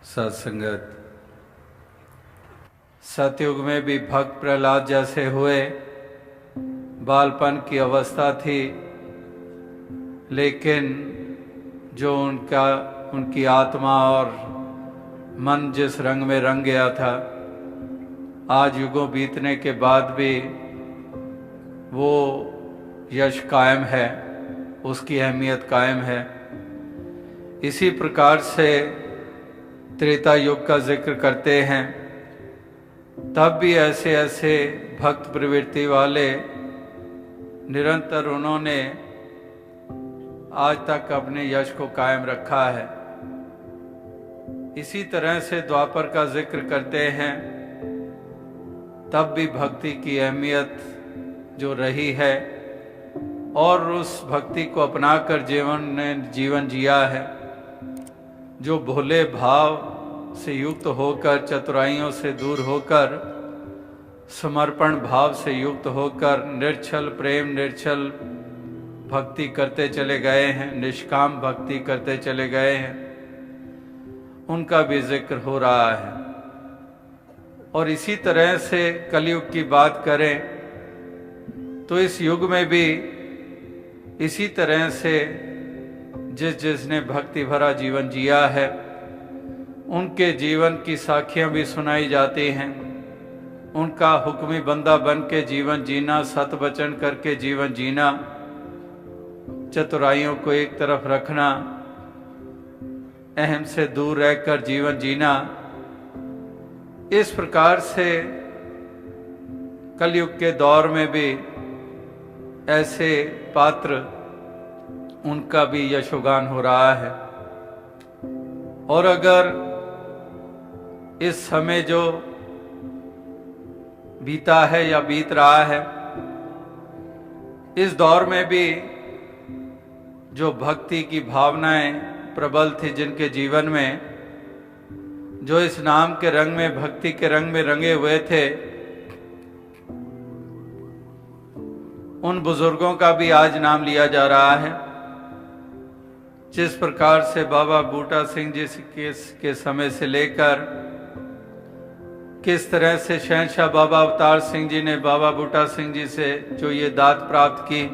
सत्संगत। सतयुग में भी भक्त प्रहलाद जैसे हुए, बालपन की अवस्था थी, लेकिन जो उनकी आत्मा और मन जिस रंग में रंग गया था, आज युगों बीतने के बाद भी वो यश कायम है, उसकी अहमियत कायम है। इसी प्रकार से त्रेता युग का जिक्र करते हैं, तब भी ऐसे ऐसे भक्त प्रवृत्ति वाले निरंतर उन्होंने आज तक अपने यश को कायम रखा है। इसी तरह से द्वापर का जिक्र करते हैं, तब भी भक्ति की अहमियत जो रही है और उस भक्ति को अपनाकर जीवन जिया है। जो भोले भाव से युक्त होकर, चतुराइयों से दूर होकर, समर्पण भाव से युक्त होकर निर्छल प्रेम, निर्छल भक्ति करते चले गए हैं, निष्काम भक्ति करते चले गए हैं, उनका भी जिक्र हो रहा है। और इसी तरह से कलयुग की बात करें तो इस युग में भी इसी तरह से जिसने भक्ति भरा जीवन जिया है, उनके जीवन की साखियां भी सुनाई जाती हैं। उनका हुक्मी बंदा बन के जीवन जीना, सत वचन करके जीवन जीना, चतुराइयों को एक तरफ रखना, अहम से दूर रहकर जीवन जीना, इस प्रकार से कलयुग के दौर में भी ऐसे पात्र, उनका भी यशोगान हो रहा है। और अगर इस समय जो बीता है या बीत रहा है, इस दौर में भी जो भक्ति की भावनाएं प्रबल थी जिनके जीवन में, जो इस नाम के रंग में, भक्ति के रंग में रंगे हुए थे, उन बुजुर्गों का भी आज नाम लिया जा रहा है। जिस प्रकार से बाबा बूटा सिंह जी के समय से लेकर किस तरह से शहंशाह बाबा अवतार सिंह जी ने बाबा बूटा सिंह जी से जो ये दात प्राप्त की,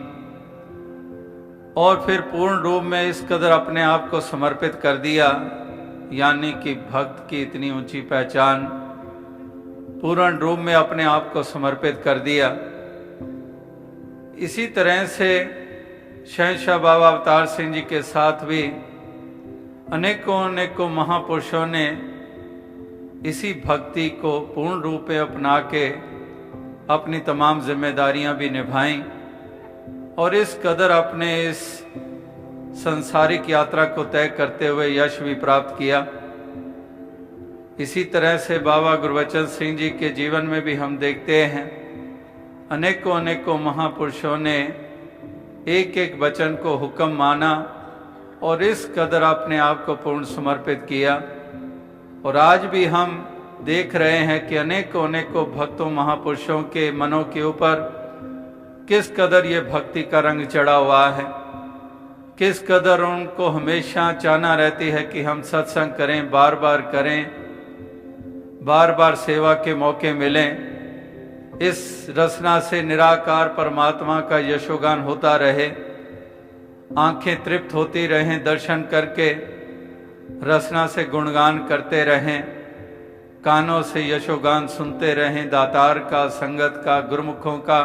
और फिर पूर्ण रूप में इस कदर अपने आप को समर्पित कर दिया, यानी कि भक्त की इतनी ऊंची पहचान, पूर्ण रूप में अपने आप को समर्पित कर दिया। इसी तरह से शहंशाह बाबा अवतार सिंह जी के साथ भी अनेकों महापुरुषों ने इसी भक्ति को पूर्ण रूप में अपना के अपनी तमाम जिम्मेदारियां भी निभाईं और इस कदर अपने इस सांसारिक यात्रा को तय करते हुए यश भी प्राप्त किया। इसी तरह से बाबा गुरबचन सिंह जी के जीवन में भी हम देखते हैं, अनेकों महापुरुषों ने एक एक वचन को हुक्म माना और इस कदर अपने आप को पूर्ण समर्पित किया। और आज भी हम देख रहे हैं कि अनेकों भक्तों महापुरुषों के मनों के ऊपर किस कदर ये भक्ति का रंग चढ़ा हुआ है, किस कदर उनको हमेशा चाहना रहती है कि हम सत्संग करें, बार बार करें, बार बार सेवा के मौके मिलें, इस रसना से निराकार परमात्मा का यशोगान होता रहे, आंखें तृप्त होती रहें दर्शन करके, रसना से गुणगान करते रहें, कानों से यशोगान सुनते रहें, दातार का, संगत का, गुरुमुखों का।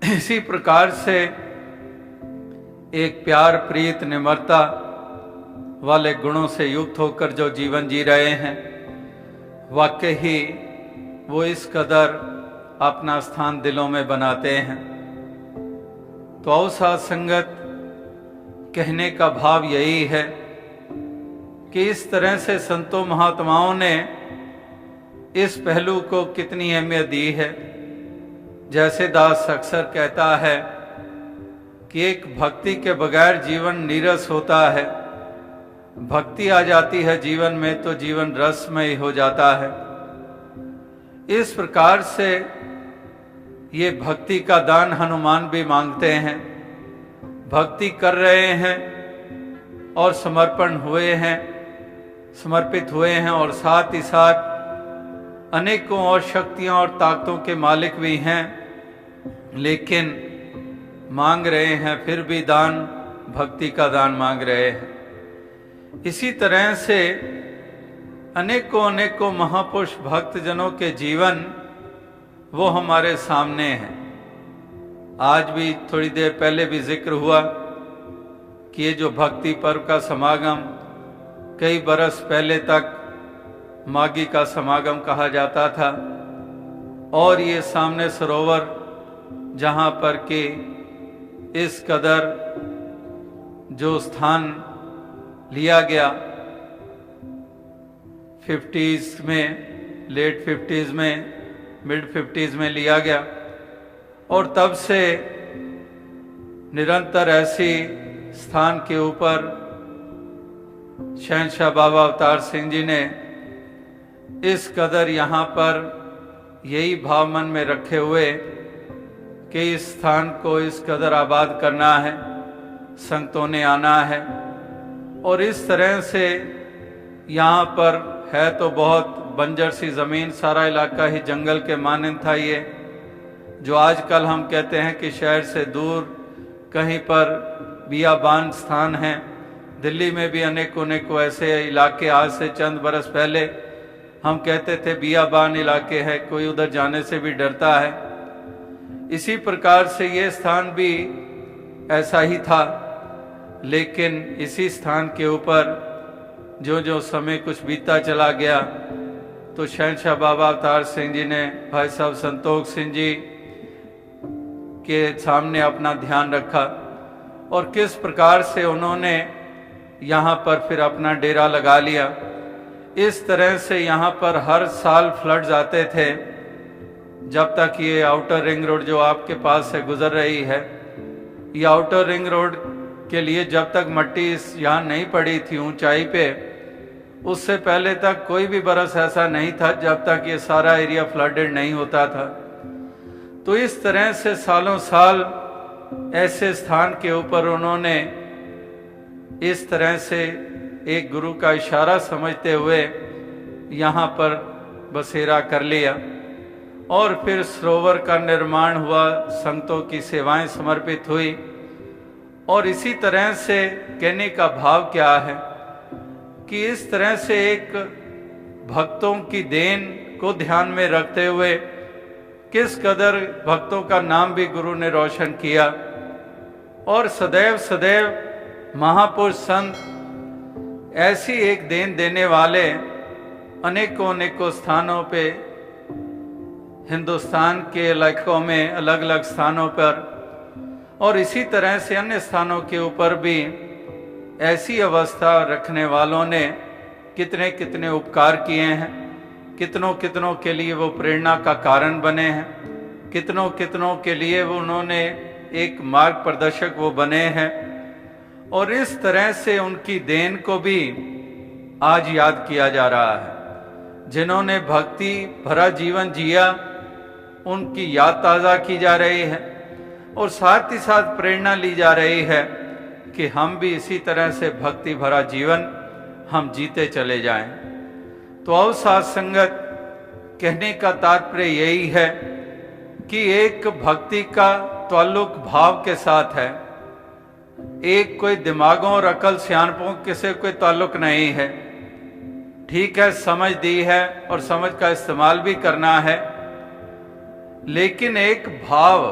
इसी प्रकार से एक प्यार, प्रीत, निम्रता वाले गुणों से युक्त होकर जो जीवन जी रहे हैं, वाकई ही वो इस कदर अपना स्थान दिलों में बनाते हैं। तो आओ साथ संगत, कहने का भाव यही है कि इस तरह से संतों महात्माओं ने इस पहलू को कितनी अहमियत दी है। जैसे दास अक्सर कहता है कि एक भक्ति के बगैर जीवन नीरस होता है, भक्ति आ जाती है जीवन में तो जीवन रसमय हो जाता है। इस प्रकार से ये भक्ति का दान हनुमान भी मांगते हैं। भक्ति कर रहे हैं और समर्पण हुए हैं, समर्पित हुए हैं और साथ ही साथ अनेकों और शक्तियां और ताकतों के मालिक भी हैं, लेकिन मांग रहे हैं फिर भी दान, भक्ति का दान मांग रहे हैं। इसी तरह से अनेकों अनेकों महापुरुष भक्तजनों के जीवन वो हमारे सामने हैं। आज भी थोड़ी देर पहले भी जिक्र हुआ कि ये जो भक्ति पर्व का समागम कई बरस पहले तक माघी का समागम कहा जाता था, और ये सामने सरोवर जहाँ पर कि इस कदर जो स्थान लिया गया 50s में, लेट 50s में, मिड 50s में लिया गया, और तब से निरंतर ऐसी स्थान के ऊपर शहंशाह बाबा अवतार सिंह जी ने इस कदर यहाँ पर यही भाव मन में रखे हुए कि इस स्थान को इस कदर आबाद करना है, संगतों ने आना है। और इस तरह से यहाँ पर है तो बहुत बंजर सी ज़मीन, सारा इलाका ही जंगल के मानंद था। ये जो आजकल हम कहते हैं कि शहर से दूर कहीं पर बियाबान स्थान हैं, दिल्ली में भी अनेकों ऐसे इलाके आज से चंद बरस पहले हम कहते थे बियाबान इलाके हैं, कोई उधर जाने से भी डरता है। इसी प्रकार से ये स्थान भी ऐसा ही था, लेकिन इसी स्थान के ऊपर जो जो समय कुछ बीतता चला गया तो शहंशाह बाबा अवतार सिंह जी ने भाई साहब संतोख सिंह जी के सामने अपना ध्यान रखा, और किस प्रकार से उन्होंने यहाँ पर फिर अपना डेरा लगा लिया। इस तरह से यहाँ पर हर साल फ्लड्स आते थे, जब तक ये आउटर रिंग रोड जो आपके पास से गुजर रही है, ये आउटर रिंग रोड के लिए जब तक मट्टी यहाँ नहीं पड़ी थी ऊंचाई पे, उससे पहले तक कोई भी बरस ऐसा नहीं था जब तक ये सारा एरिया फ्लडेड नहीं होता था। तो इस तरह से सालों साल ऐसे स्थान के ऊपर उन्होंने इस तरह से एक गुरु का इशारा समझते हुए यहाँ पर बसेरा कर लिया, और फिर सरोवर का निर्माण हुआ, संतों की सेवाएं समर्पित हुई। और इसी तरह से कहने का भाव क्या है कि इस तरह से एक भक्तों की देन को ध्यान में रखते हुए किस कदर भक्तों का नाम भी गुरु ने रोशन किया, और सदैव सदैव महापुरुष संत ऐसी एक देन देने वाले अनेकों स्थानों पे, हिंदुस्तान के इलाकों में अलग अलग स्थानों पर, और इसी तरह से अन्य स्थानों के ऊपर भी ऐसी अवस्था रखने वालों ने कितने कितने उपकार किए हैं, कितनों के लिए वो प्रेरणा का कारण बने हैं, कितनों के लिए वो उन्होंने एक मार्ग प्रदर्शक वो बने हैं। और इस तरह से उनकी देन को भी आज याद किया जा रहा है। जिन्होंने भक्ति भरा जीवन जिया, उनकी याद ताज़ा की जा रही है, और साथ ही साथ प्रेरणा ली जा रही है कि हम भी इसी तरह से भक्ति भरा जीवन हम जीते चले जाएं। तो अब साथ संगत, कहने का तात्पर्य यही है कि एक भक्ति का ताल्लुक भाव के साथ है, एक कोई दिमागों और अकल सियानपों के से कोई ताल्लुक नहीं है। ठीक है, समझ दी है और समझ का इस्तेमाल भी करना है, लेकिन एक भाव,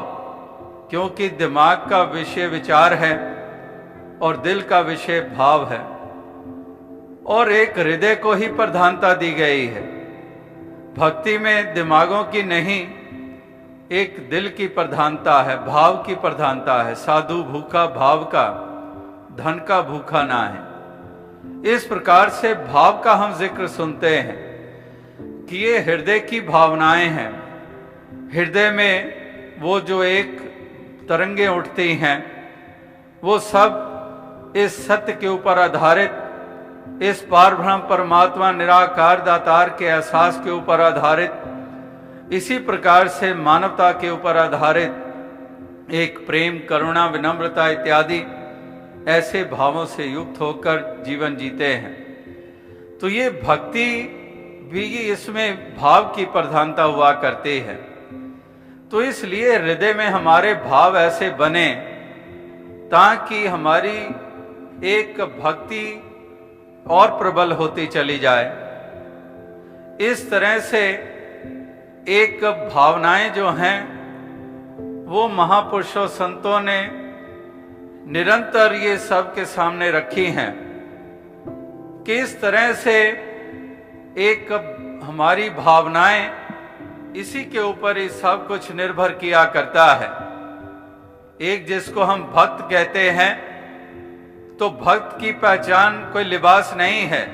क्योंकि दिमाग का विषय विचार है और दिल का विषय भाव है, और एक हृदय को ही प्रधानता दी गई है। भक्ति में दिमागों की नहीं, एक दिल की प्रधानता है, भाव की प्रधानता है। साधु भूखा भाव का, धन का भूखा ना है। इस प्रकार से भाव का हम जिक्र सुनते हैं कि ये हृदय की भावनाएं हैं। हृदय में वो जो एक तरंगे उठती हैं, वो सब इस सत्य के ऊपर आधारित, इस पारब्रह्म परमात्मा निराकार दातार के एहसास के ऊपर आधारित, इसी प्रकार से मानवता के ऊपर आधारित एक प्रेम, करुणा, विनम्रता इत्यादि ऐसे भावों से युक्त होकर जीवन जीते हैं। तो ये भक्ति भी इसमें भाव की प्रधानता हुआ करती है। तो इसलिए हृदय में हमारे भाव ऐसे बने ताकि हमारी एक भक्ति और प्रबल होती चली जाए। इस तरह से एक भावनाएं जो हैं वो महापुरुषों संतों ने निरंतर ये सब के सामने रखी हैं कि इस तरह से एक हमारी भावनाएं इसी के ऊपर ही सब कुछ निर्भर किया करता है। एक जिसको हम भक्त कहते हैं, तो भक्त की पहचान कोई लिबास नहीं है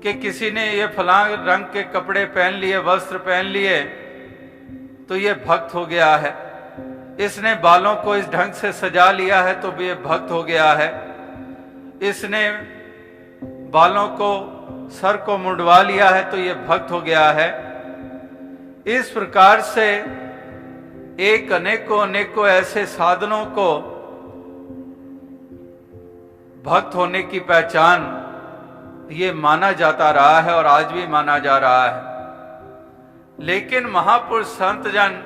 कि किसी ने ये फलां रंग के कपड़े पहन लिए, वस्त्र पहन लिए तो ये भक्त हो गया है, इसने बालों को इस ढंग से सजा लिया है तो ये भक्त हो गया है, इसने बालों को सर को मुंडवा लिया है तो ये भक्त हो गया है। इस प्रकार से एक अनेकों ऐसे साधनों को भक्त होने की पहचान ये माना जाता रहा है और आज भी माना जा रहा है। लेकिन महापुरुष संत जन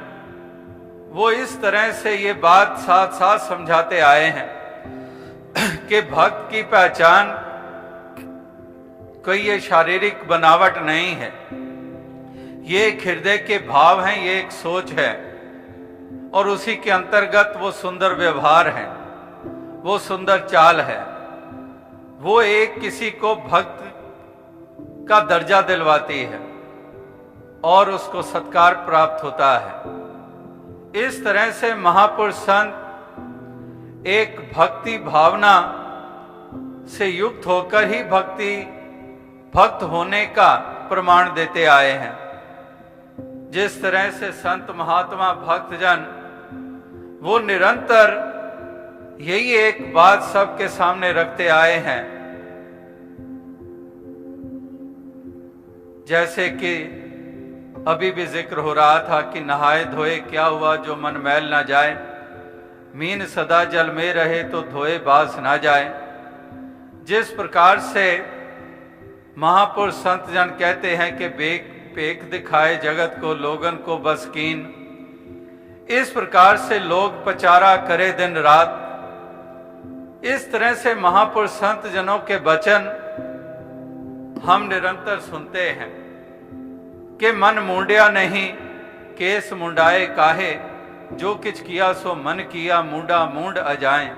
वो इस तरह से ये बात साथ साथ समझाते आए हैं कि भक्त की पहचान कोई ये शारीरिक बनावट नहीं है, ये एक हृदय के भाव हैं, ये एक सोच है और उसी के अंतर्गत वो सुंदर व्यवहार है, वो सुंदर चाल है, वो एक किसी को भक्त का दर्जा दिलवाती है और उसको सत्कार प्राप्त होता है। इस तरह से महापुरुष संत एक भक्ति भावना से युक्त होकर ही भक्त होने का प्रमाण देते आए हैं। जिस तरह से संत महात्मा भक्तजन वो निरंतर यही एक बात सबके सामने रखते आए हैं, जैसे कि अभी भी जिक्र हो रहा था कि नहाए धोए क्या हुआ जो मन मैल ना जाए, मीन सदा जल में रहे तो धोए बास ना जाए। जिस प्रकार से महापुरुष संत जन कहते हैं कि पेख दिखाए जगत को लोगन को बस कीन, इस प्रकार से लोग पचारा करे दिन रात। इस तरह से महापुरुष संत जनों के वचन हम निरंतर सुनते हैं कि मन मुंडिया नहीं केस मुंडाए काहे, जो किछ किया सो मन किया मुंडा मुंड अजाए।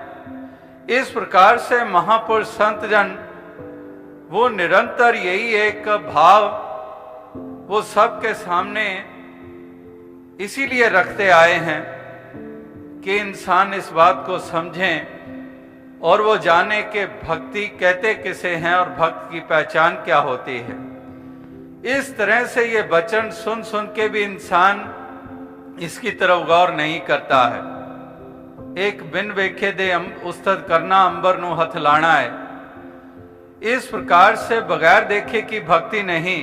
इस प्रकार से महापुरुष संत जन वो निरंतर यही एक भाव वो सबके सामने इसीलिए रखते आए हैं कि इंसान इस बात को समझें और वो जाने कि भक्ति कहते किसे हैं और भक्त की पहचान क्या होती है। इस तरह से ये वचन सुन सुन के भी इंसान इसकी तरफ गौर नहीं करता है। एक बिन वेखे दे उस्तद करना अंबर नु हथ लाना है। इस प्रकार से बगैर देखे की भक्ति नहीं,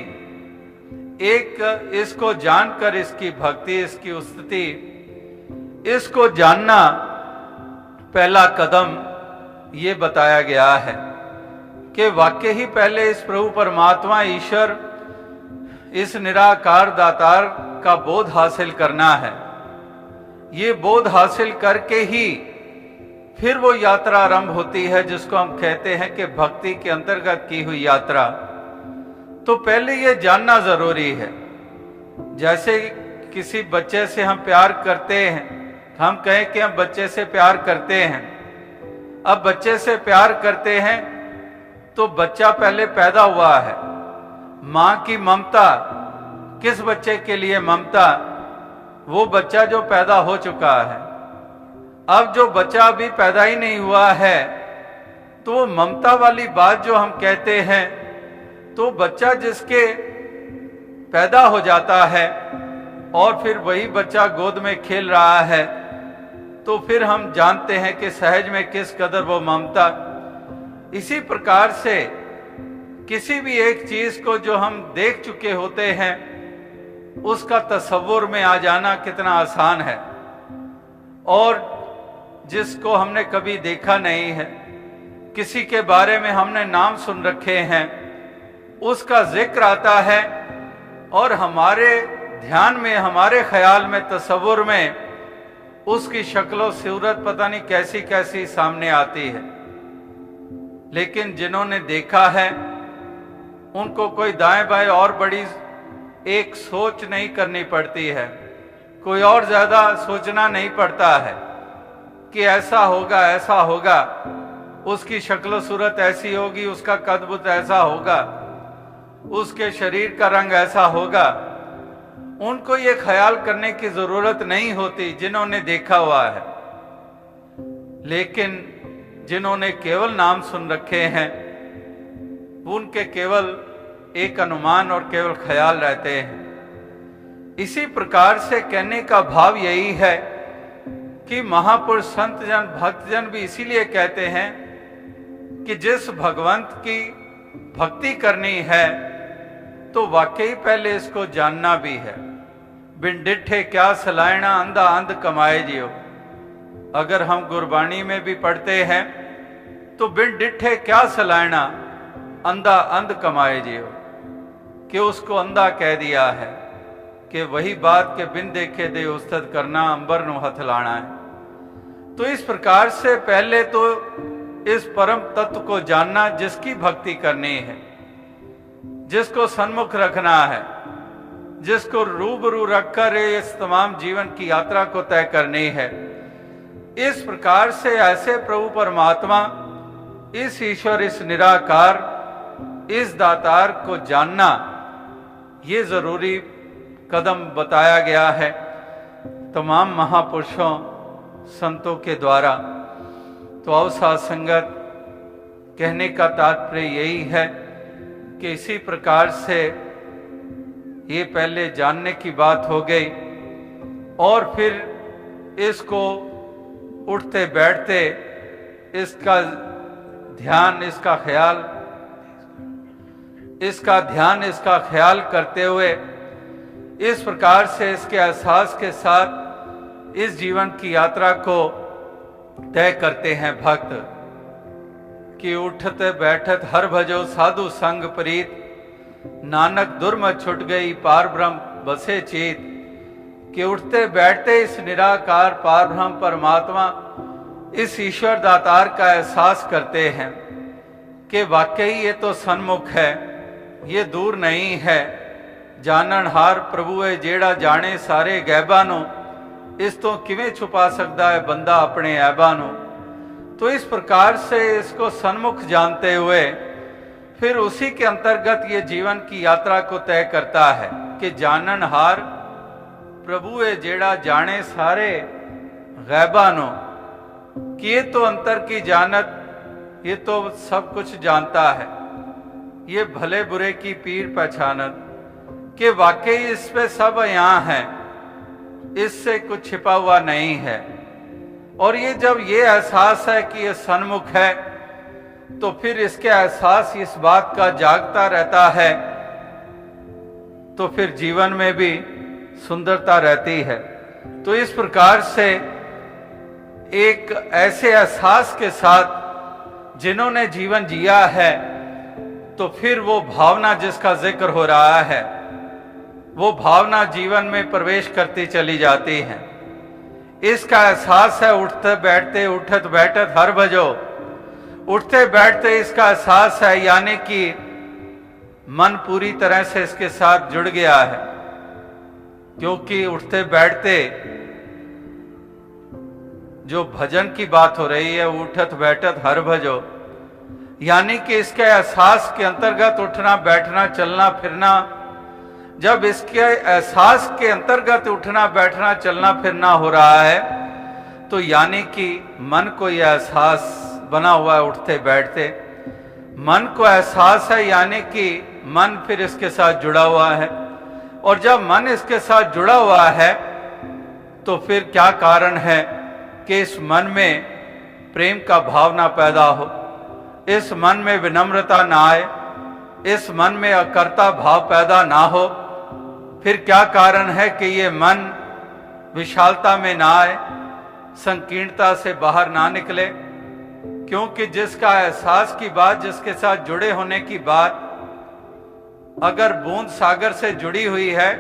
एक इसको जानकर इसकी भक्ति, इसकी उस्तति, इसको जानना पहला कदम ये बताया गया है कि वाकई ही पहले इस प्रभु परमात्मा ईश्वर इस निराकार दातार का बोध हासिल करना है। ये बोध हासिल करके ही फिर वो यात्रा आरंभ होती है जिसको हम कहते हैं कि भक्ति के अंतर्गत की हुई यात्रा। तो पहले ये जानना जरूरी है। जैसे किसी बच्चे से हम प्यार करते हैं, हम कहें कि हम बच्चे से प्यार करते हैं। अब बच्चे से प्यार करते हैं तो बच्चा पहले पैदा हुआ है, मां की ममता, किस बच्चे के लिए ममता, वो बच्चा जो पैदा हो चुका है। अब जो बच्चा अभी पैदा ही नहीं हुआ है तो वो ममता वाली बात जो हम कहते हैं, तो बच्चा जिसके पैदा हो जाता है और फिर वही बच्चा गोद में खेल रहा है, तो फिर हम जानते हैं कि सहज में किस कदर वो ममता। इसी प्रकार से किसी भी एक चीज को जो हम देख चुके होते हैं उसका तसव्वुर में आ जाना कितना आसान है, और जिसको हमने कभी देखा नहीं है, किसी के बारे में हमने नाम सुन रखे हैं उसका जिक्र आता है और हमारे ध्यान में, हमारे ख्याल में, तसव्वुर में उसकी शक्ल सूरत पता नहीं कैसी कैसी सामने आती है। लेकिन जिन्होंने देखा है उनको कोई दाएं बाएं और बड़ी एक सोच नहीं करनी पड़ती है, कोई और ज्यादा सोचना नहीं पड़ता है कि ऐसा होगा ऐसा होगा, उसकी शक्ल सूरत ऐसी होगी, उसका कद बुत ऐसा होगा, उसके शरीर का रंग ऐसा होगा। उनको ये ख्याल करने की जरूरत नहीं होती जिन्होंने देखा हुआ है। लेकिन जिन्होंने केवल नाम सुन रखे हैं उनके केवल एक अनुमान और केवल ख्याल रहते हैं। इसी प्रकार से कहने का भाव यही है कि महापुरुष, संत जन, भक्तजन भी इसीलिए कहते हैं कि जिस भगवंत की भक्ति करनी है तो वाकई पहले इसको जानना भी है। बिन डिठे क्या सलायना, अंधा अंध कमाए जियो। अगर हम गुरबाणी में भी पढ़ते हैं तो बिन डिठे क्या सलायना, अंधा अंध कमाए जियो, कि उसको अंधा कह दिया है कि वही बात के बिन देखे दे उस्तद करना, अंबर नु हथ लाना है। तो इस प्रकार से पहले तो इस परम तत्व को जानना जिसकी भक्ति करनी है, जिसको सन्मुख रखना है, जिसको रूबरू रखकर इस तमाम जीवन की यात्रा को तय करनी है। इस प्रकार से ऐसे प्रभु परमात्मा, इस ईश्वर, इस निराकार, इस दातार को जानना ये जरूरी कदम बताया गया है तमाम महापुरुषों, संतों के द्वारा। तो अवसाद संगत, कहने का तात्पर्य यही है कि इसी प्रकार से ये पहले जानने की बात हो गई और फिर इसको उठते बैठते इसका ध्यान, इसका ख्याल करते हुए इस प्रकार से इसके एहसास के साथ इस जीवन की यात्रा को तय करते हैं भक्त कि उठत बैठत हर भजो साधु संग प्रीत, नानक दुर्मत छुट गई पार ब्रह्म बसे चेत। कि उठते बैठते इस निराकार पार ब्रह्म परमात्मा, इस ईश्वर दातार का एहसास करते हैं कि वाकई ये तो सन्मुख है, ये दूर नहीं है। जाननहार प्रभु है जेड़ा जाने सारे गैबा नो, इस तो किवें छुपा सकता है बंदा अपने ऐबा नो। तो इस प्रकार से इसको सन्मुख जानते हुए फिर उसी के अंतर्गत ये जीवन की यात्रा को तय करता है कि जाननहार प्रभु है जेड़ा जाने सारे गैबा नो, कि ये तो अंतर की जानत, ये तो सब कुछ जानता है, ये भले बुरे की पीर पहचानत, कि वाकई इस पे सब यहाँ है, इससे कुछ छिपा हुआ नहीं है। और ये जब ये एहसास है कि ये सन्मुख है तो फिर इसके एहसास इस बात का जागता रहता है, तो फिर जीवन में भी सुंदरता रहती है। तो इस प्रकार से एक ऐसे एहसास के साथ जिन्होंने जीवन जिया है, तो फिर वो भावना जिसका जिक्र हो रहा है, वो भावना जीवन में प्रवेश करती चली जाती है। इसका एहसास है उठते बैठते, उठत बैठत हर भजो। उठते बैठते इसका एहसास है, यानी कि मन पूरी तरह से इसके साथ जुड़ गया है, क्योंकि उठते बैठते जो भजन की बात हो रही है, उठत बैठत हर भजो, यानी कि इसके एहसास के अंतर्गत उठना बैठना चलना फिरना, जब इसके एहसास के अंतर्गत उठना बैठना चलना फिरना हो रहा है, तो यानी कि मन को यह एहसास बना हुआ है उठते बैठते, मन को एहसास है, यानी कि मन फिर इसके साथ जुड़ा हुआ है। और जब मन इसके साथ जुड़ा हुआ है तो फिर क्या कारण है कि इस मन में प्रेम का भाव ना पैदा हो, इस मन में विनम्रता ना आए, इस मन में अकर्ता भाव पैदा ना हो। फिर क्या कारण है कि ये मन विशालता में ना आए, संकीर्णता से बाहर ना निकले? क्योंकि जिसका एहसास की बात, जिसके साथ जुड़े होने की बात, अगर बूंद सागर से जुड़ी हुई है,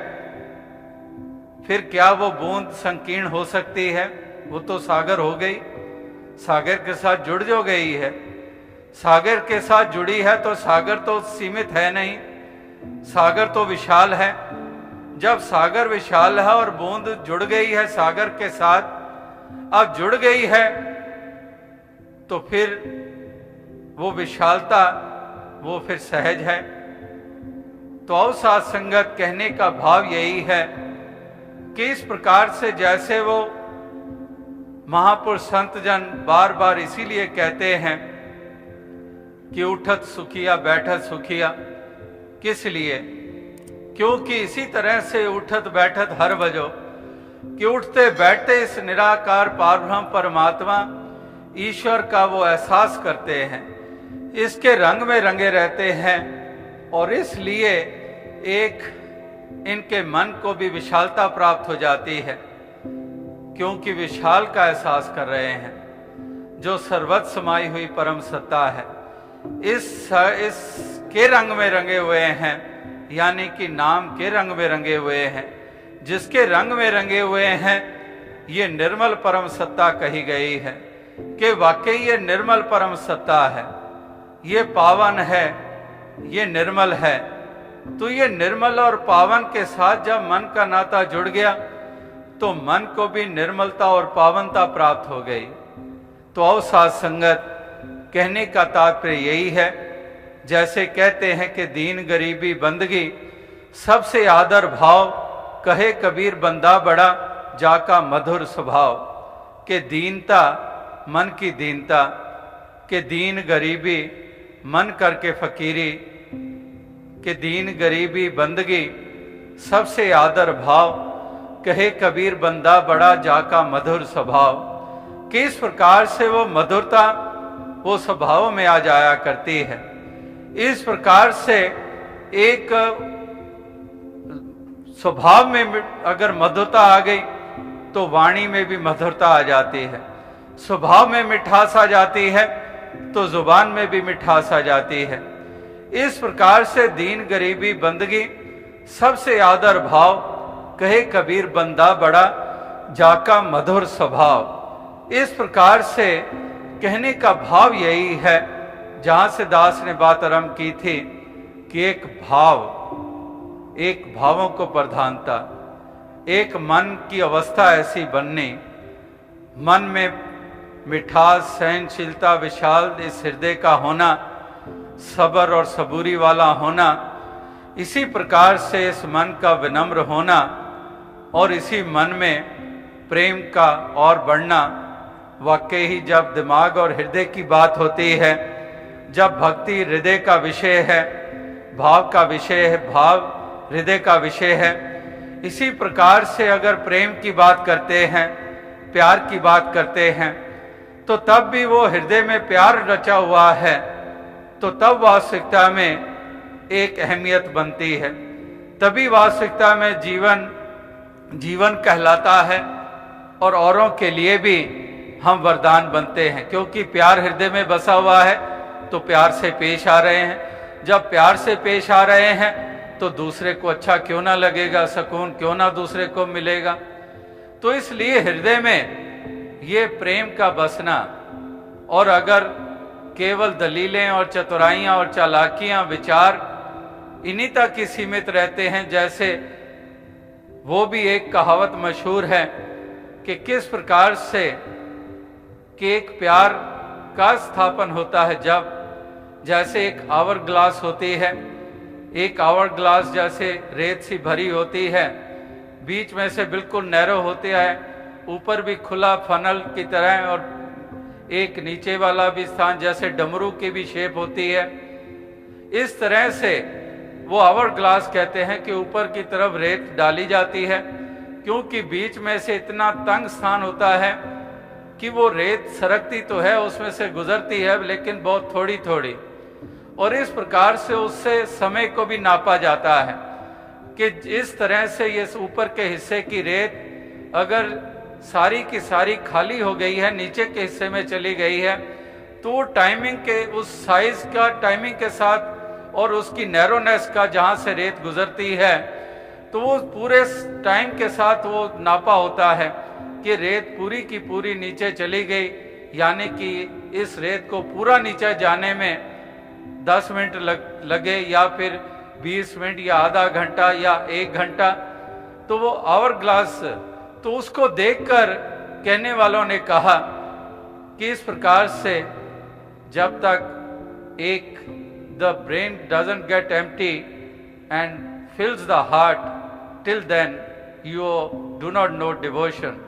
फिर क्या वो बूंद संकीर्ण हो सकती है? वो तो सागर हो गई, सागर के साथ जुड़ जो गई है। सागर के साथ जुड़ी है तो सागर तो सीमित है नहीं, सागर तो विशाल है। जब सागर विशाल है और बूंद जुड़ गई है सागर के साथ, अब जुड़ गई है, तो फिर वो विशालता वो फिर सहज है। तो अवसाद संगत कहने का भाव यही है कि इस प्रकार से जैसे वो महापुरुष संत जन बार बार इसीलिए कहते हैं कि उठत सुखिया बैठत सुखिया, किस लिए? क्योंकि इसी तरह से उठत बैठत हर बजो, कि उठते बैठते इस निराकार पारब्रह्म परमात्मा ईश्वर का वो एहसास करते हैं, इसके रंग में रंगे रहते हैं, और इसलिए एक इनके मन को भी विशालता प्राप्त हो जाती है, क्योंकि विशाल का एहसास कर रहे हैं, जो सर्वत्र समाई हुई परम सत्ता है। इसके रंग में रंगे हुए हैं, यानी कि नाम के रंग में रंगे हुए हैं। जिसके रंग में रंगे हुए हैं, ये निर्मल परम सत्ता कही गई है कि वाकई ये निर्मल परम सत्ता है, ये पावन है, ये निर्मल है। तो ये निर्मल और पावन के साथ जब मन का नाता जुड़ गया, तो मन को भी निर्मलता और पावनता प्राप्त हो गई। तो अवसाद संगत कहने का तात्पर्य यही है, जैसे कहते हैं कि दीन गरीबी बंदगी सबसे आदर भाव, कहे कबीर बंदा बड़ा जाका मधुर स्वभाव। के दीनता, मन की दीनता, के दीन गरीबी मन करके फकीरी, के दीन गरीबी बंदगी सबसे आदर भाव, कहे कबीर बंदा बड़ा जाका मधुर स्वभाव। किस प्रकार से वो मधुरता वो स्वभाव में आ जाया करती है। इस प्रकार से एक स्वभाव में अगर मधुरता आ गई, तो वाणी में भी मधुरता आ जाती है। स्वभाव में मिठास आ जाती है, तो जुबान में भी मिठास आ जाती है। इस प्रकार से दीन गरीबी बंदगी सबसे आदर भाव, कहे कबीर बंदा बड़ा जाका मधुर स्वभाव। इस प्रकार से कहने का भाव यही है, जहां से दास ने बात आरंभ की थी कि एक भाव, एक भावों को प्रधानता, एक मन की अवस्था ऐसी बननी, मन में मिठास, सहनशीलता, विशाल इस हृदय का होना, सब्र और सबूरी वाला होना, इसी प्रकार से इस मन का विनम्र होना, और इसी मन में प्रेम का और बढ़ना। वाकई ही जब दिमाग और हृदय की बात होती है, जब भक्ति हृदय का विषय है, भाव का विषय है, भाव हृदय का विषय है, इसी प्रकार से अगर प्रेम की बात करते हैं, प्यार की बात करते हैं, तो तब भी वो हृदय में प्यार रचा हुआ है, तो तब वास्तविकता में एक अहमियत बनती है। तभी वास्तविकता में जीवन कहलाता है, और औरों के लिए भी हम वरदान बनते हैं, क्योंकि प्यार हृदय में बसा हुआ है, तो प्यार से पेश आ रहे हैं। जब प्यार से पेश आ रहे हैं, तो दूसरे को अच्छा क्यों ना लगेगा, सुकून क्यों ना दूसरे को मिलेगा। तो इसलिए हृदय में ये प्रेम का बसना, और अगर केवल दलीलें और चतुराइयां और चालाकियां, विचार इन्हीं तक ही सीमित रहते हैं, जैसे वो भी एक कहावत मशहूर है कि किस प्रकार से कि एक प्यार का स्थापन होता है, जब जैसे एक आवर ग्लास होती है, एक आवर ग्लास जैसे रेत सी भरी होती है, बीच में से बिल्कुल नैरो होते है, ऊपर भी खुला फनल की तरह, और एक नीचे वाला भी स्थान जैसे डमरू की भी शेप होती है। इस तरह से वो आवर ग्लास कहते हैं कि ऊपर की तरफ रेत डाली जाती है, क्योंकि बीच में से इतना तंग स्थान होता है कि वो रेत सरकती तो है, उसमें से गुजरती है, लेकिन बहुत थोड़ी थोड़ी, और इस प्रकार से उससे समय को भी नापा जाता है कि इस तरह से ये ऊपर के हिस्से की रेत अगर सारी की सारी खाली हो गई है, नीचे के हिस्से में चली गई है, तो टाइमिंग के उस साइज का टाइमिंग के साथ और उसकी नैरोनेस का जहाँ से रेत गुजरती है, तो वो पूरे टाइम के साथ वो नापा होता है कि रेत पूरी की पूरी नीचे चली गई, यानी कि इस रेत को पूरा नीचे जाने में 10 मिनट लगे या फिर 20 मिनट या आधा घंटा या 1 घंटा। तो वो आवर ग्लास, तो उसको देखकर कहने वालों ने कहा कि इस प्रकार से जब तक एक the brain doesn't get empty and fills the heart, till then you do not know devotion.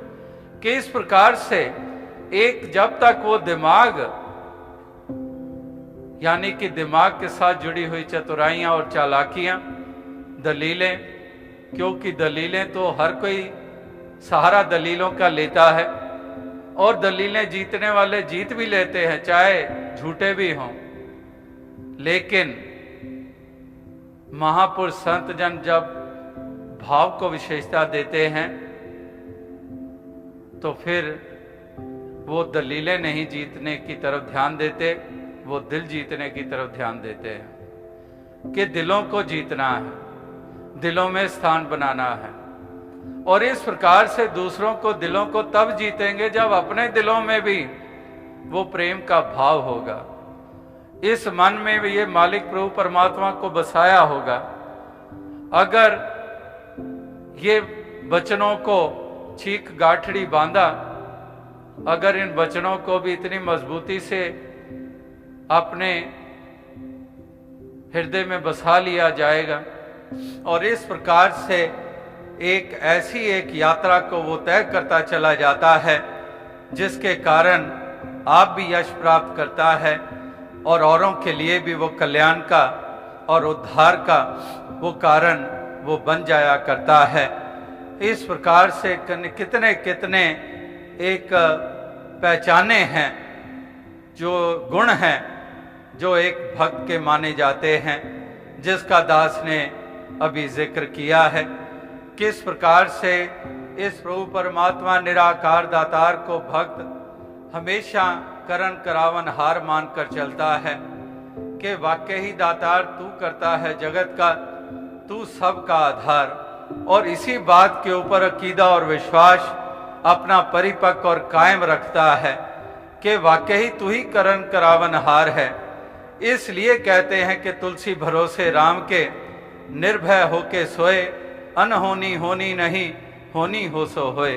कि इस प्रकार से एक जब तक वो दिमाग, यानी कि दिमाग के साथ जुड़ी हुई चतुराइयां और चालाकियां, दलीलें, क्योंकि दलीलें तो हर कोई सहारा दलीलों का लेता है और दलीलें जीतने वाले जीत भी लेते हैं, चाहे झूठे भी हों। लेकिन महापुरुष संत जन जब भाव को विशेषता देते हैं तो फिर वो दलीलें नहीं जीतने की तरफ ध्यान देते, वो दिल जीतने की तरफ ध्यान देते हैं कि दिलों को जीतना है, दिलों में स्थान बनाना है। और इस प्रकार से दूसरों को, दिलों को तब जीतेंगे जब अपने दिलों में भी वो प्रेम का भाव होगा, इस मन में भी ये मालिक प्रभु परमात्मा को बसाया होगा। अगर ये वचनों को चीख गाठड़ी बांधा, अगर इन वचनों को भी इतनी मजबूती से अपने हृदय में बसा लिया जाएगा और इस प्रकार से एक ऐसी एक यात्रा को वो तय करता चला जाता है जिसके कारण आप भी यश प्राप्त करता है और औरों के लिए भी वो कल्याण का और उद्धार का वो कारण वो बन जाया करता है। इस प्रकार से कितने कितने एक पहचाने हैं, जो गुण हैं जो एक भक्त के माने जाते हैं, जिसका दास ने अभी जिक्र किया है। किस प्रकार से इस प्रभु परमात्मा निराकार दातार को भक्त हमेशा करण करावन हार मानकर चलता है कि वाकई ही दातार तू करता है जगत का, तू सबका आधार। और इसी बात के ऊपर अकीदा और विश्वास अपना परिपक्व और कायम रखता है कि वाकई तू ही करण करावन हार है। इसलिए कहते हैं कि तुलसी भरोसे राम के, निर्भय होके सोए, अनहोनी होनी नहीं, होनी हो सो होए।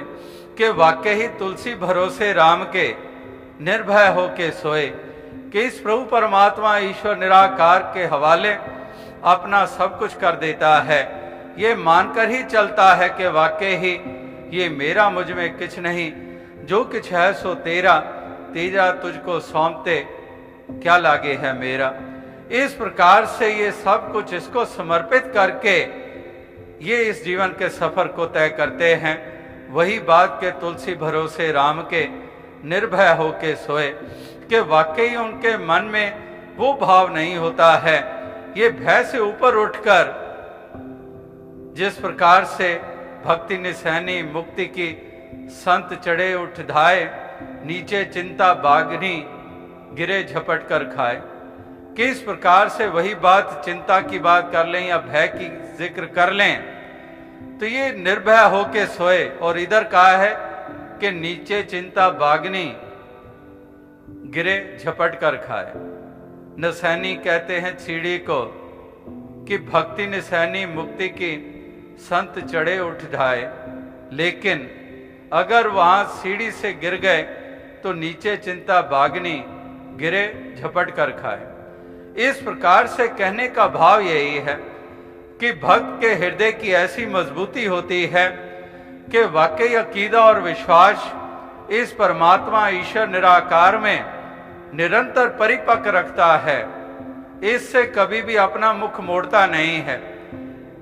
कि वाकई ही तुलसी भरोसे राम के, निर्भय होके सोए, कि इस प्रभु परमात्मा ईश्वर निराकार के हवाले अपना सब कुछ कर देता है। ये मानकर ही चलता है कि वाकई ही ये मेरा मुझ में कुछ नहीं, जो कुछ है सो तेरा, तेरा तुझको सौंपते क्या लागे है मेरा। इस प्रकार से ये सब कुछ इसको समर्पित करके ये इस जीवन के सफर को तय करते हैं। वही बात के तुलसी भरोसे राम के, निर्भय होके सोए, कि वाकई उनके मन में वो भाव नहीं होता है। ये भय से ऊपर उठकर जिस प्रकार से भक्ति निसैनी मुक्ति की संत चढ़े उठ धाए, नीचे चिंता बागनी गिरे झपट कर खाए। किस प्रकार से वही बात चिंता की बात कर लें या भय की जिक्र कर लें, तो ये निर्भय होके सोए। और इधर कहा है कि नीचे चिंता बागनी गिरे झपट कर खाए। निसैनी कहते हैं सीढ़ी को कि भक्ति निसैनी मुक्ति की संत चढ़े उठ जाए, लेकिन अगर वहां सीढ़ी से गिर गए तो नीचे चिंता बागनी गिरे झपट कर खाए। इस प्रकार से कहने का भाव यही है कि भक्त के हृदय की ऐसी मजबूती होती है कि वाकई अकीदा और विश्वास इस परमात्मा ईश्वर निराकार में निरंतर परिपक्व रखता है। इससे कभी भी अपना मुख मोड़ता नहीं है,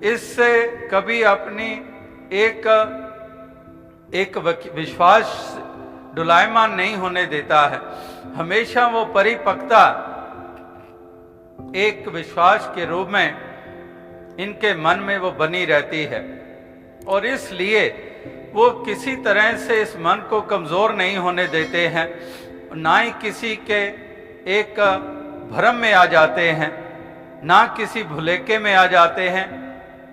इससे कभी अपनी एक विश्वास डुलायमान नहीं होने देता है। हमेशा वो परिपक्वता एक विश्वास के रूप में इनके मन में वो बनी रहती है और इसलिए वो किसी तरह से इस मन को कमजोर नहीं होने देते हैं, ना ही किसी के एक भ्रम में आ जाते हैं। ना किसी भुलेखे में आ जाते हैं,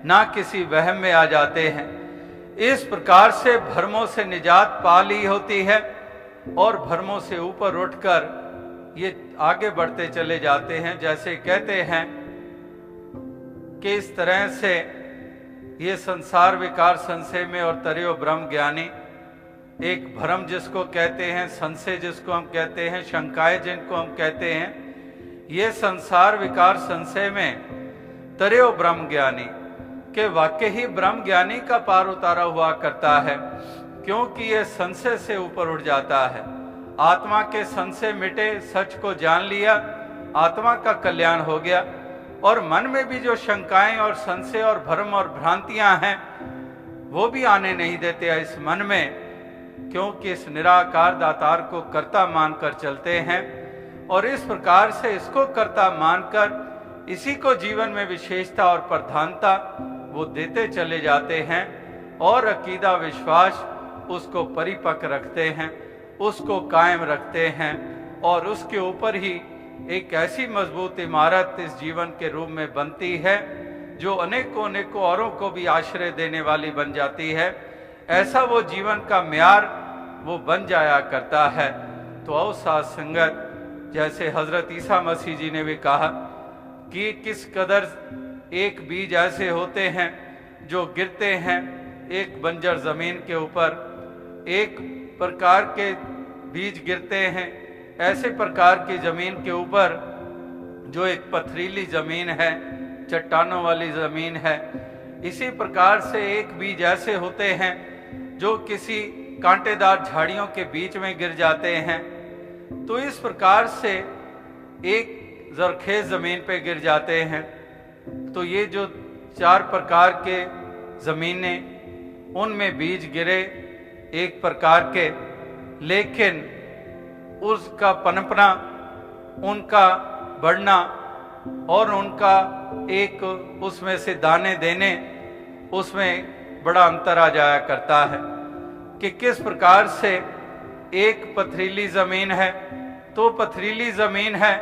ना किसी वहम में आ जाते हैं। इस प्रकार से भ्रमों से निजात पा ली होती है और भ्रमों से ऊपर उठकर ये आगे बढ़ते चले जाते हैं। जैसे कहते हैं कि इस तरह से ये संसार विकार संशय में और तरेओ ब्रह्म ज्ञानी, एक भ्रम जिसको कहते हैं, संशय जिसको हम कहते हैं, शंकाएं जिनको हम कहते हैं, ये संसार विकार संशय में तरेओ ब्रह्म ज्ञानी के वाक्य ही ब्रह्म ज्ञानी का पार उतारा हुआ करता है, क्योंकि ये संशय से ऊपर उठ जाता है। आत्मा के संशय मिटे, सच को जान लिया, आत्मा का कल्याण हो गया। और मन में भी जो शंकाएं और संशय और भ्रम और भ्रांतियां हैं वो भी आने नहीं देते इस मन में, क्योंकि इस निराकार दातार को कर्ता मानकर चलते हैं। और इस प्रकार से इसको कर्ता मानकर इसी को जीवन में विशेषता और प्रधानता वो देते चले जाते हैं और अकीदा विश्वास उसको परिपक्व रखते हैं, उसको कायम रखते हैं और उसके ऊपर ही एक ऐसी मजबूत इमारत इस जीवन के रूप में बनती है जो अनेकों अनेकों औरों को भी आश्रय देने वाली बन जाती है। ऐसा वो जीवन का म्यार वो बन जाया करता है। तो आओ साथ संगत, जैसे हजरत ईसा मसीह जी ने भी कहा कि किस कदर एक बीज ऐसे होते हैं जो गिरते हैं एक बंजर जमीन के ऊपर, एक प्रकार के बीज गिरते हैं ऐसे प्रकार की जमीन के ऊपर जो एक पथरीली जमीन है, चट्टानों वाली जमीन है। इसी प्रकार से एक बीज ऐसे होते हैं जो किसी कांटेदार झाड़ियों के बीच में गिर जाते हैं। तो इस प्रकार से एक जरखेज जमीन पे गिर जाते हैं। तो ये जो चार प्रकार के जमीनें, उनमें बीज गिरे एक प्रकार के, लेकिन उसका पनपना, उनका बढ़ना और उनका एक उसमें से दाने देने, उसमें बड़ा अंतर आ जाया करता है कि किस प्रकार से एक पथरीली जमीन है, तो पथरीली जमीन है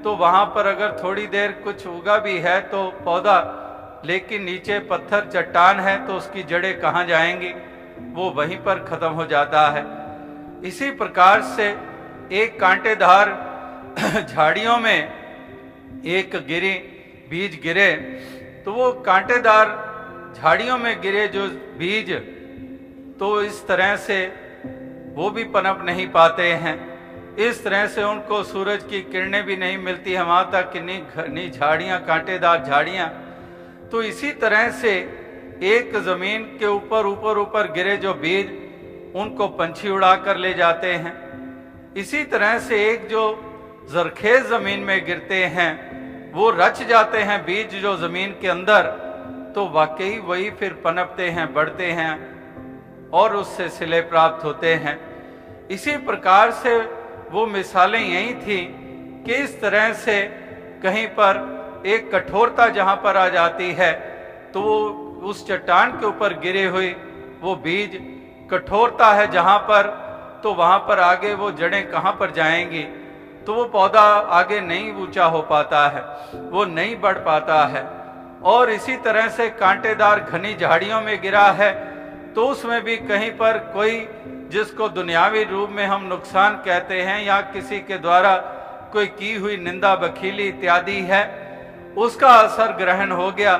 तो वहां पर अगर थोड़ी देर कुछ उगा भी है तो पौधा, लेकिन नीचे पत्थर चट्टान है तो उसकी जड़ें कहाँ जाएंगी, वो वहीं पर खत्म हो जाता है। इसी प्रकार से एक कांटेदार झाड़ियों में एक गिरी बीज गिरे तो वो कांटेदार झाड़ियों में गिरे जो बीज, तो इस तरह से वो भी पनप नहीं पाते हैं। इस तरह से उनको सूरज की किरणें भी नहीं मिलती है वहां तक, किन्हीं झाड़ियां, कांटेदार झाड़ियां। तो इसी तरह से एक जमीन के ऊपर ऊपर ऊपर गिरे जो बीज, उनको पंछी उड़ा कर ले जाते हैं। इसी तरह से एक जो जरखेज जमीन में गिरते हैं वो रच जाते हैं बीज जो जमीन के अंदर, तो वाकई वही फिर पनपते हैं, बढ़ते हैं और उससे सिले प्राप्त होते हैं। इसी प्रकार से वो मिसालें यही थी कि इस तरह से कहीं पर एक कठोरता जहां पर आ जाती है तो वो उस चट्टान के ऊपर गिरे हुए वो बीज, कठोरता है जहां पर, तो वहां पर आगे वो जड़ें कहां पर जाएंगी, तो वो पौधा आगे नहीं ऊंचा हो पाता है, वो नहीं बढ़ पाता है। और इसी तरह से कांटेदार घनी झाड़ियों में गिरा है तो उसमें भी कहीं पर कोई जिसको दुनियावी रूप में हम नुकसान कहते हैं या किसी के द्वारा कोई की हुई निंदा बखीली इत्यादि है, उसका असर ग्रहण हो गया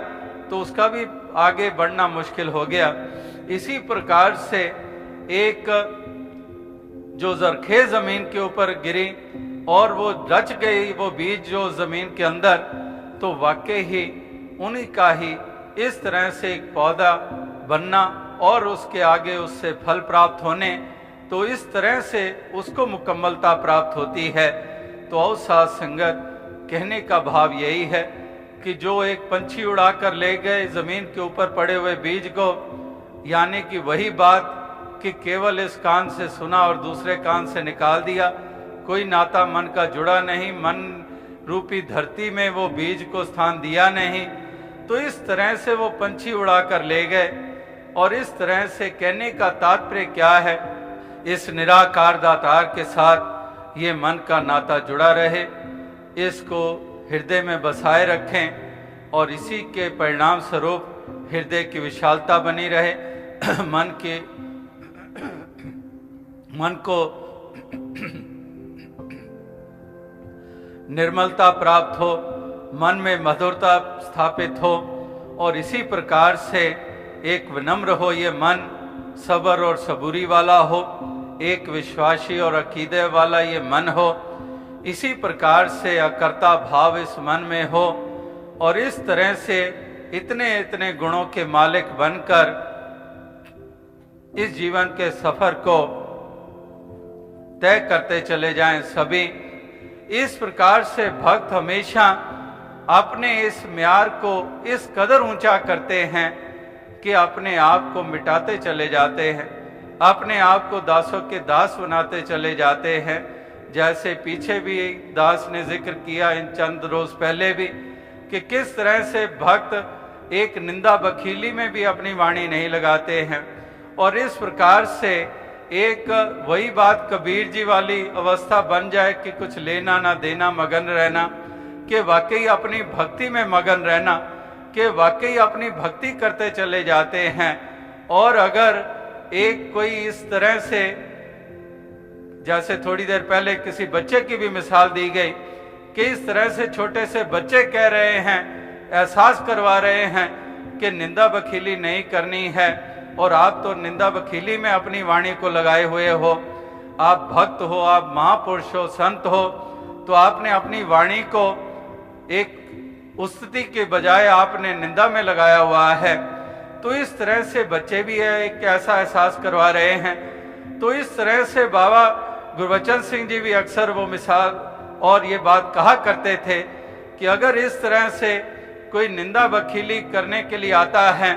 तो उसका भी आगे बढ़ना मुश्किल हो गया। इसी प्रकार से एक जो जरखेज जमीन के ऊपर गिरी और वो रच गई वो बीज जो जमीन के अंदर, तो वाकई ही उन्हीं का ही इस तरह से एक पौधा बनना और उसके आगे उससे फल प्राप्त होने, तो इस तरह से उसको मुकम्मलता प्राप्त होती है। तो और साथ संगत, कहने का भाव यही है कि जो एक पंछी उड़ाकर ले गए जमीन के ऊपर पड़े हुए बीज को, यानी कि वही बात कि केवल इस कान से सुना और दूसरे कान से निकाल दिया, कोई नाता मन का जुड़ा नहीं, मन रूपी धरती में वो बीज को स्थान दिया नहीं, तो इस तरह से वो पंछी उड़ाकर ले गए। और इस तरह से कहने का तात्पर्य क्या है, इस निराकार दातार के साथ ये मन का नाता जुड़ा रहे, इसको हृदय में बसाए रखें और इसी के परिणाम स्वरूप हृदय की विशालता बनी रहे, मन को निर्मलता प्राप्त हो, मन में मधुरता स्थापित हो और इसी प्रकार से एक विनम्र हो ये मन, सब्र और सबूरी वाला हो, एक विश्वासी और अकीदे वाला ये मन हो। इसी प्रकार से अकर्ता भाव इस मन में हो और इस तरह से इतने इतने गुणों के मालिक बनकर इस जीवन के सफर को तय करते चले जाएं सभी। इस प्रकार से भक्त हमेशा अपने इस म्यार को इस कदर ऊंचा करते हैं कि अपने आप को मिटाते चले जाते हैं, अपने आप को दासों के दास बनाते चले जाते हैं। जैसे पीछे भी दास ने जिक्र किया इन चंद रोज पहले भी कि किस तरह से भक्त एक निंदा बखीली में भी अपनी वाणी नहीं लगाते हैं और इस प्रकार से एक वही बात कबीर जी वाली अवस्था बन जाए कि कुछ लेना ना देना, मगन रहना, कि वाकई अपनी भक्ति में मगन रहना, कि वाकई अपनी भक्ति करते चले जाते हैं। और अगर एक कोई इस तरह से, जैसे थोड़ी देर पहले किसी बच्चे की भी मिसाल दी गई कि इस तरह से छोटे से बच्चे कह रहे हैं, एहसास करवा रहे हैं कि निंदा बखीली नहीं करनी है, और आप तो निंदा बखीली में अपनी वाणी को लगाए हुए हो। आप भक्त हो, आप महापुरुष हो, संत हो, तो आपने अपनी वाणी को एक स्तुति के बजाय आपने निंदा में लगाया हुआ है। तो इस तरह से बच्चे भी है एक ऐसा एहसास करवा रहे हैं। तो इस तरह से बाबा गुरबचन सिंह जी भी अक्सर वो मिसाल और ये बात कहा करते थे कि अगर इस तरह से कोई निंदा बखीली करने के लिए आता है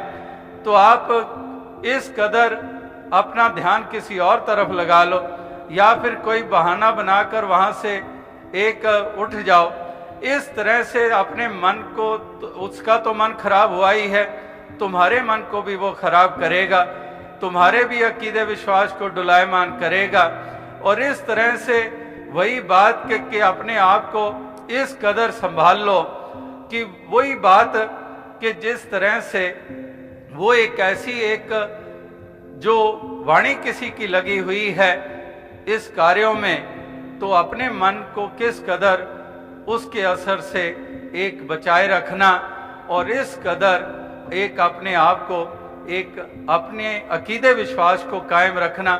तो आप इस कदर अपना ध्यान किसी और तरफ लगा लो, या फिर कोई बहाना बनाकर वहां से एक उठ जाओ। इस तरह से अपने मन को, उसका तो मन खराब हुआ ही है, तुम्हारे मन को भी वो खराब करेगा, तुम्हारे भी अकीदे विश्वास को डुलायमान करेगा। और इस तरह से वही बात कि अपने आप को इस कदर संभाल लो कि वही बात कि जिस तरह से वो एक ऐसी एक जो वाणी किसी की लगी हुई है इस कार्यों में, तो अपने मन को किस कदर उसके असर से एक बचाए रखना और इस कदर एक अपने आप को, एक अपने अकीदे विश्वास को कायम रखना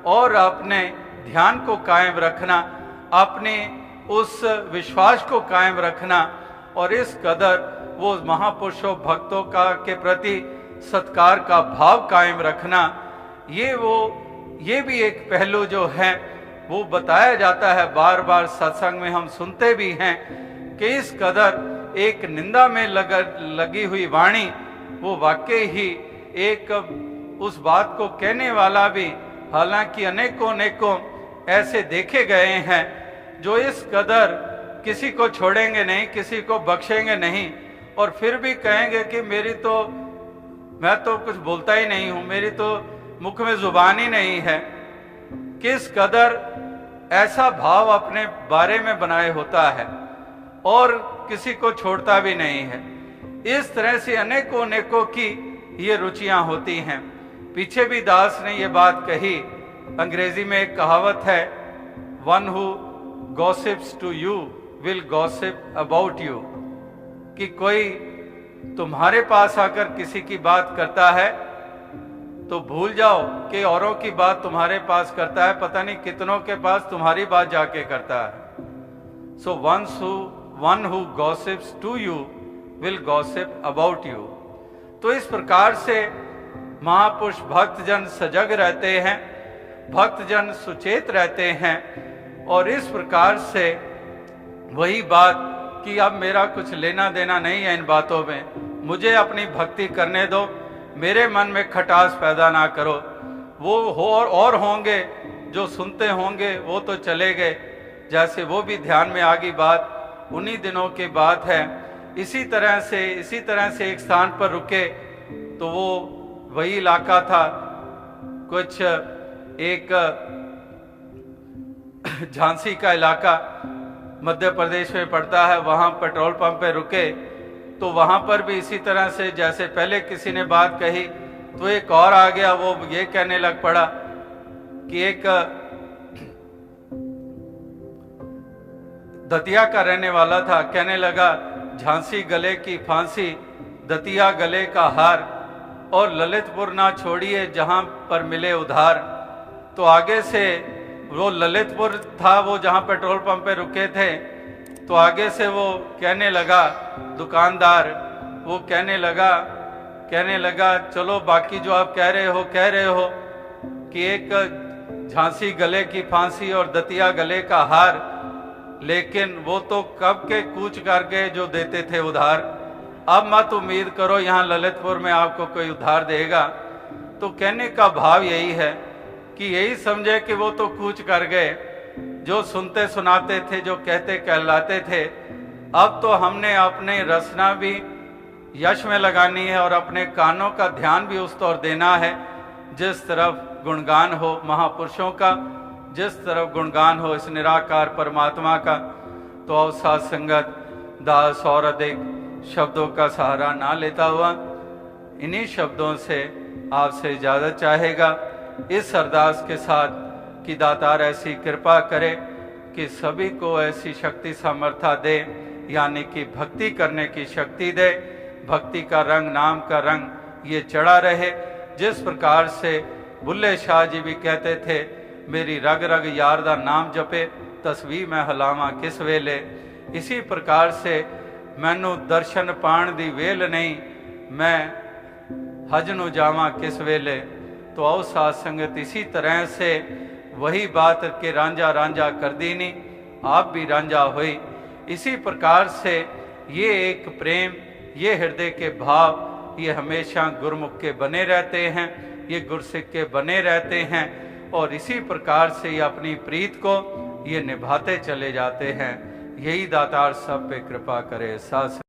और अपने ध्यान को कायम रखना, अपने उस विश्वास को कायम रखना और इस कदर वो महापुरुषों भक्तों का के प्रति सत्कार का भाव कायम रखना। ये भी एक पहलू जो है वो बताया जाता है, बार बार सत्संग में हम सुनते भी हैं कि इस कदर एक निंदा में लगी हुई वाणी वो वाकई ही एक उस बात को कहने वाला भी, हालांकि अनेकों ऐसे देखे गए हैं जो इस कदर किसी को छोड़ेंगे नहीं, किसी को बख्शेंगे नहीं और फिर भी कहेंगे कि मैं तो कुछ बोलता ही नहीं हूं, मेरी तो मुख में जुबान ही नहीं है। किस कदर ऐसा भाव अपने बारे में बनाए होता है और किसी को छोड़ता भी नहीं है। इस तरह से अनेकों की ये रुचियां होती हैं। पीछे भी दास ने ये बात कही, अंग्रेजी में एक कहावत है, one who gossips to you will gossip about you, कि कोई तुम्हारे पास आकर किसी की बात करता है तो भूल जाओ कि औरों की बात तुम्हारे पास करता है, पता नहीं कितनों के पास तुम्हारी बात जाके करता है। So one who gossips to you will gossip about you. तो इस प्रकार से महापुरुष भक्तजन सजग रहते हैं, भक्तजन सुचेत रहते हैं और इस प्रकार से वही बात कि अब मेरा कुछ लेना देना नहीं है इन बातों में, मुझे अपनी भक्ति करने दो, मेरे मन में खटास पैदा ना करो। वो हो और होंगे जो सुनते होंगे वो तो चले गए, जैसे वो भी ध्यान में आ गई बात, उन्हीं दिनों की बात है। इसी तरह से एक स्थान पर रुके तो वो वही इलाका था, कुछ एक झांसी का इलाका, मध्य प्रदेश में पड़ता है, वहाँ पेट्रोल पंप पे रुके तो वहाँ पर भी इसी तरह से जैसे पहले किसी ने बात कही तो एक और आ गया, वो ये कहने लग पड़ा कि एक दतिया का रहने वाला था, कहने लगा झांसी गले की फांसी, दतिया गले का हार, और ललितपुर ना छोड़िए जहां पर मिले उधार। तो आगे से वो ललितपुर था, वो जहां पेट्रोल पंप पे रुके थे, तो आगे से वो कहने लगा दुकानदार, वो कहने लगा चलो बाकी जो आप कह रहे हो कि एक झांसी गले की फांसी और दतिया गले का हार, लेकिन वो तो कब के कूच करके जो देते थे उधार, अब मत उम्मीद करो यहाँ ललितपुर में आपको कोई उधार देगा। तो कहने का भाव यही है कि यही समझे कि वो तो कूच कर गए, जो सुनते सुनाते थे, जो कहते कहलाते थे। अब तो हमने अपने रचना भी यश में लगानी है और अपने कानों का ध्यान भी उस तरफ देना है जिस तरफ गुणगान हो महापुरुषों का, जिस तरफ गुणगान हो इस निराकार परमात्मा का। तो अवसाद संगत दास और अधिक शब्दों का सहारा ना लेता हुआ इन्हीं शब्दों से आपसे इजाजत चाहेगा, इस अरदास के साथ कि दातार ऐसी कृपा करे कि सभी को ऐसी शक्ति सामर्थ्य दे, यानी कि भक्ति करने की शक्ति दे, भक्ति का रंग, नाम का रंग ये चढ़ा रहे। जिस प्रकार से बुल्ले शाह जी भी कहते थे, मेरी रग रग यार दा नाम जपे, तस्वीर में हलावा किस वेले। इसी प्रकार से मैनू दर्शन पाण दी वेल नहीं, मैं हज नू जावा किस वेले। तो आओ साध संगत इसी तरह से वही बात के रांझा रांझा कर दी नहीं, आप भी रांझा हुई। इसी प्रकार से ये एक प्रेम, ये हृदय के भाव, ये हमेशा गुरमुख के बने रहते हैं, ये गुरसिख के बने रहते हैं, और इसी प्रकार से ये अपनी प्रीत को ये निभाते चले जाते हैं। यही दातार सब पे कृपा करे। साथ